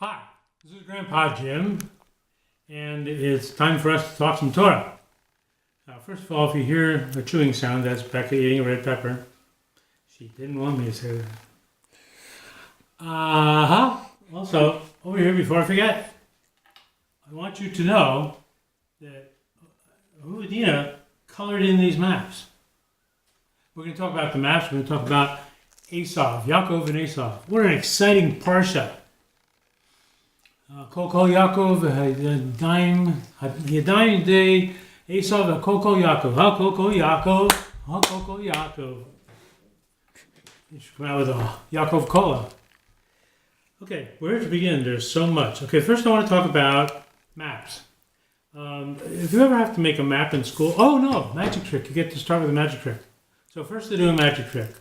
Hi, this is Grandpa Jim, and it's time for us to talk some Torah. Now, first of all, if you hear a chewing sound, that's Becca eating a red pepper. She didn't want me to say that. Also, over here, before I forget, I want you to know that Hudina colored in these maps. We're going to talk about the maps. We're going to talk about Esav, Yaakov and Esav. What an exciting parshat. Kol Yaakov, Yadayim Day, Esav, Kol Yaakov, Kol Yaakov, Kol Yaakov. You should come out with a Yaakov Kola. Okay, where to begin? There's so much. Okay, first I want to talk about maps. If you ever have to make a map in school, oh no, magic trick. You get to start with a magic trick. So first I do a magic trick.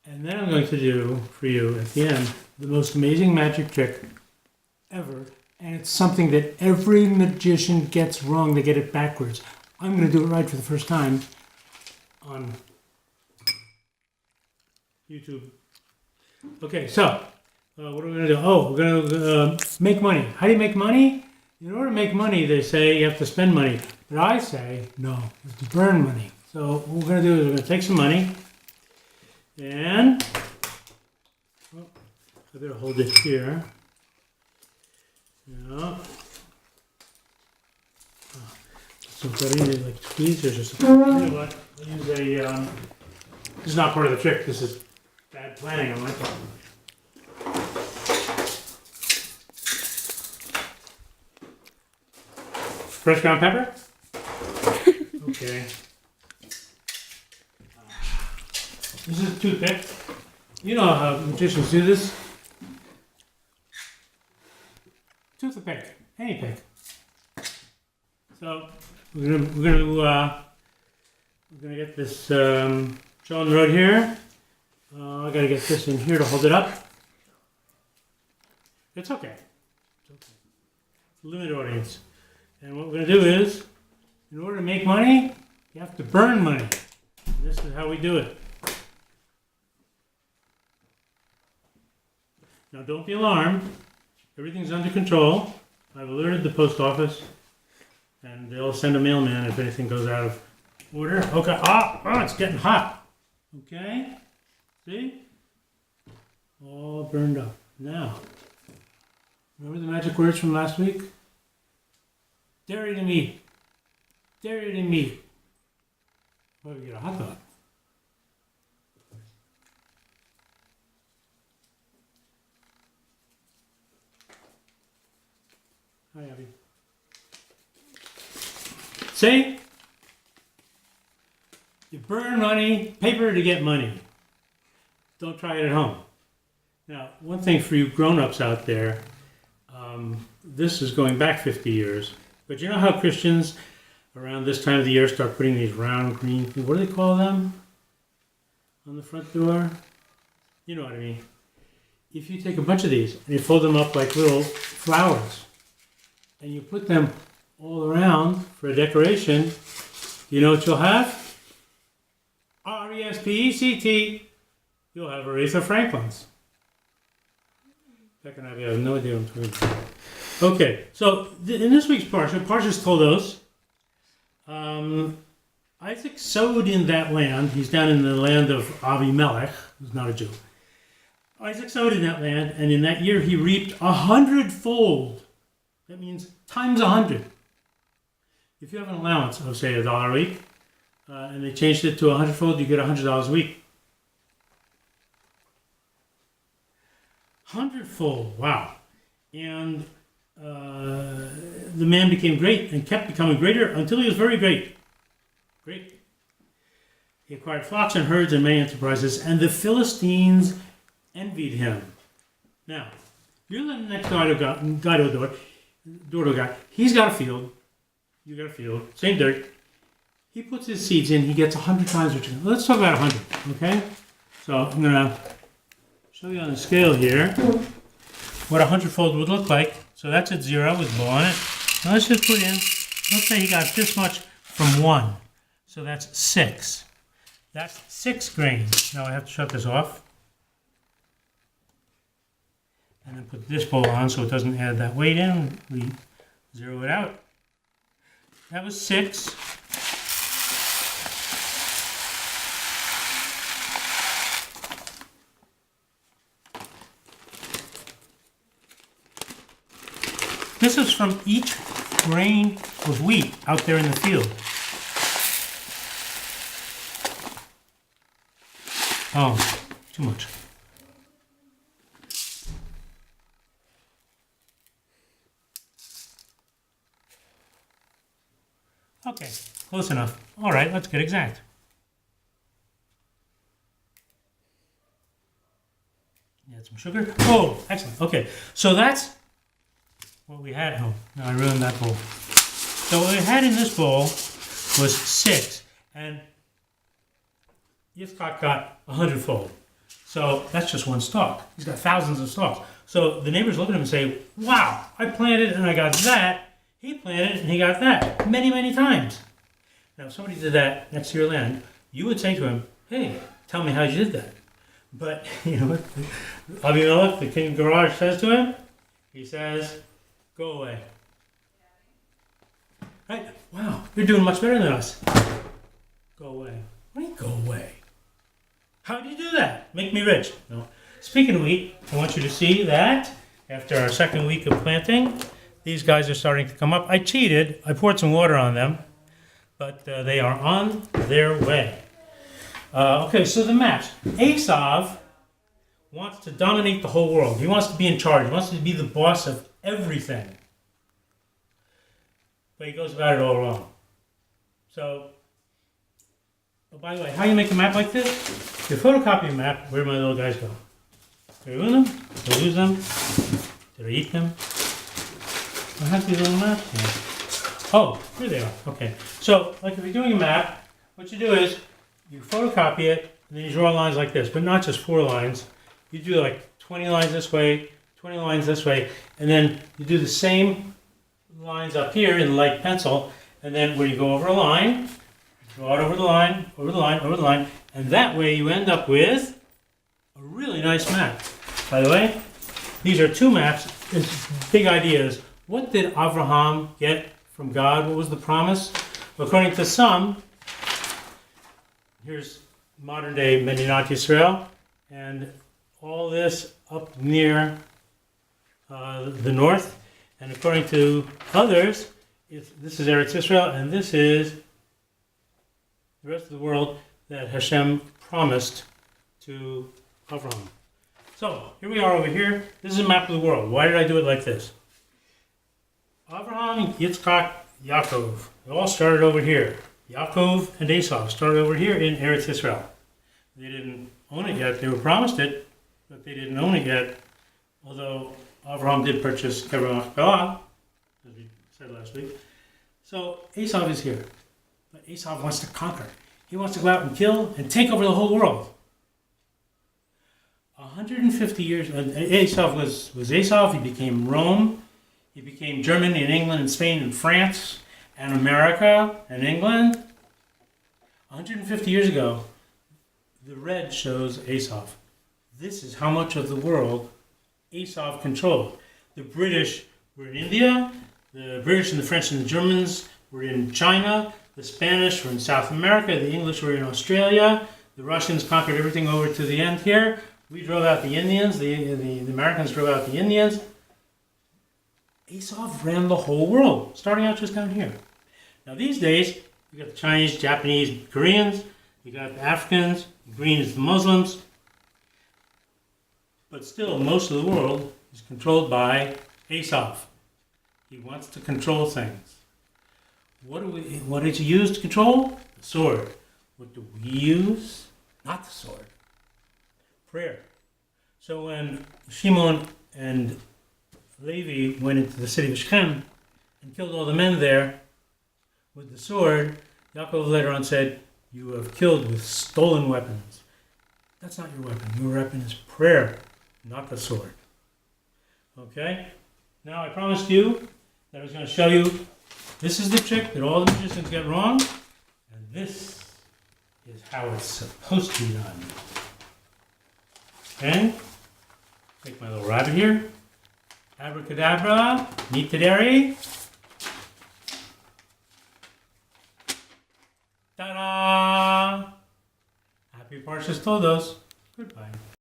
And then I'm going to do, for you, at the end, the most amazing magic trick ever. And it's something that every magician gets wrong. They get it backwards. I'm going to do it right for the first time on YouTube. Okay, so what are we going to do? Oh, we're going to make money. How do you make money? In order to make money, they say you have to spend money. But I say, no, you have to burn money. So what we're going to do is we're going to take some money and I better hold it here. Yeah. So I need to like squeeze or just. You know what? I'll use a. This is not part of the trick. This is bad planning on my part. Fresh ground pepper. Okay. This is a toothpick. You know how magicians do this. Toothpick, any pick. So we're gonna get this show on the road here. I gotta get this in here to hold it up. It's okay. It's okay. Limited audience. And what we're gonna do is, in order to make money, you have to burn money. And this is how we do it. Now don't be alarmed. Everything's under control. I've alerted the post office and they'll send a mailman if anything goes out of order. Okay. Oh, it's getting hot. Okay. See? All burned up. Now, remember the magic words from last week? Dairy to meat. Dairy to meat. Why do we get a hot dog? Hi, Abby. See? You burn money, paper to get money. Don't try it at home. Now, one thing for you grown-ups out there, this is going back 50 years, but you know how Christians around this time of the year start putting these round green things, what do they call them? On the front door? You know what I mean. If you take a bunch of these and you fold them up like little flowers, and you put them all around for a decoration, you know what you'll have? R-E-S-P-E-C-T. You'll have Aretha Franklin's. Beck and I have no idea what I'm talking about. Okay, so in this week's parsha, Parshas Toldot, Isaac sowed in that land. He's down in the land of Avimelech, who's not a Jew. Isaac sowed in that land, and in that year he reaped 100-fold. That means times 100. If you have an allowance of, say, $1 a week, and they changed it to 100-fold, you get $100 a week. 100-fold, wow. And the man became great and kept becoming greater until he was very great. Great. He acquired flocks and herds and many enterprises, and the Philistines envied him. Now, you're the next guy to door. Dordo guy, he's got a field, you got a field, same dirt. He puts his seeds in, he gets 100 times return. Let's talk about 100, okay? So I'm gonna show you on the scale here what 100-fold would look like. So that's at 0 with blue on it. Now let's just put in, let's say he got this much from 1. So that's 6. That's 6 grains. Now I have to shut this off. And then put this bowl on so it doesn't add that weight in. We zero it out. That was 6. This is from each grain of wheat out there in the field. Oh, too much. Okay, close enough. All right, let's get exact. Add some sugar. Oh, excellent. Okay, so that's what we had. Oh, no, I ruined that bowl. So what we had in this bowl was 6, and Yitzchak got 100-fold. So that's just one stalk. He's got thousands of stalks. So the neighbors look at him and say, wow, I planted and I got that. He planted and he got that many, many times. Now, if somebody did that next to your land, you would say to him, hey, tell me how you did that. But, you know what Abimelech, the king of Gerar, says to him? He says, go away. Right? Wow, you're doing much better than us. Go away. What do you go away? How do you do that? Make me rich. No. Speaking of wheat, I want you to see that after our second week of planting, these guys are starting to come up. I cheated. I poured some water on them, but they are on their way. Okay, so the maps. Esav wants to dominate the whole world. He wants to be in charge. He wants to be the boss of everything. But he goes about it all wrong. So, oh, by the way, how you make a map like this? You photocopy a map. Where do my little guys go? Did I ruin them? Did I lose them? Did I eat them? I have these little maps here. Oh, here they are. Okay. So, like if you're doing a map, what you do is you photocopy it, and then you draw lines like this, but not just 4 lines. You do like 20 lines this way, 20 lines this way, and then you do the same lines up here in light pencil, and then when you go over a line, draw it over the line, over the line, over the line, and that way you end up with a really nice map. By the way, these are 2 maps. It's big ideas. What did Abraham get from God? What was the promise? According to some, here's modern day Medinat Israel, and all this up near the north. And according to others, this is Eretz Israel, and this is the rest of the world that Hashem promised to Abraham. So here we are over here. This is a map of the world. Why did I do it like this? Abraham, Yitzchak, Yaakov. They all started over here. Yaakov and Esau started over here in Eretz Israel. They didn't own it yet. They were promised it, but they didn't own it yet. Although Abraham did purchase Kever Machpelah, as we said last week. So Esau is here. But Esau wants to conquer. He wants to go out and kill and take over the whole world. 150 years, Esau was Esau. He became Rome. He became Germany and England and Spain and France and America and England. 150 years ago, the red shows Esau. This is how much of the world Esau controlled. The British were in India. The British and the French and the Germans were in China. The Spanish were in South America. The English were in Australia. The Russians conquered everything over to the end here. We drove out the Indians. The Americans drove out the Indians. Esau ran the whole world, starting out just down here. Now these days, you got the Chinese, Japanese, Koreans. You got the Africans. The green is the Muslims. But still, most of the world is controlled by Esau. He wants to control things. What did he use to control? The sword. What do we use? Not the sword. Prayer. So when Shimon and Levi went into the city of Shechem and killed all the men there with the sword, Yaakov later on said, you have killed with stolen weapons. That's not your weapon. Your weapon is prayer, not the sword. Okay? Now I promised you that I was going to show you, this is the trick that all the magicians get wrong, and this is how it's supposed to be done. Okay? Take my little rabbit here. Abracadabra. Meet Taderi. Ta-da! Happy Parshas Todos. Goodbye.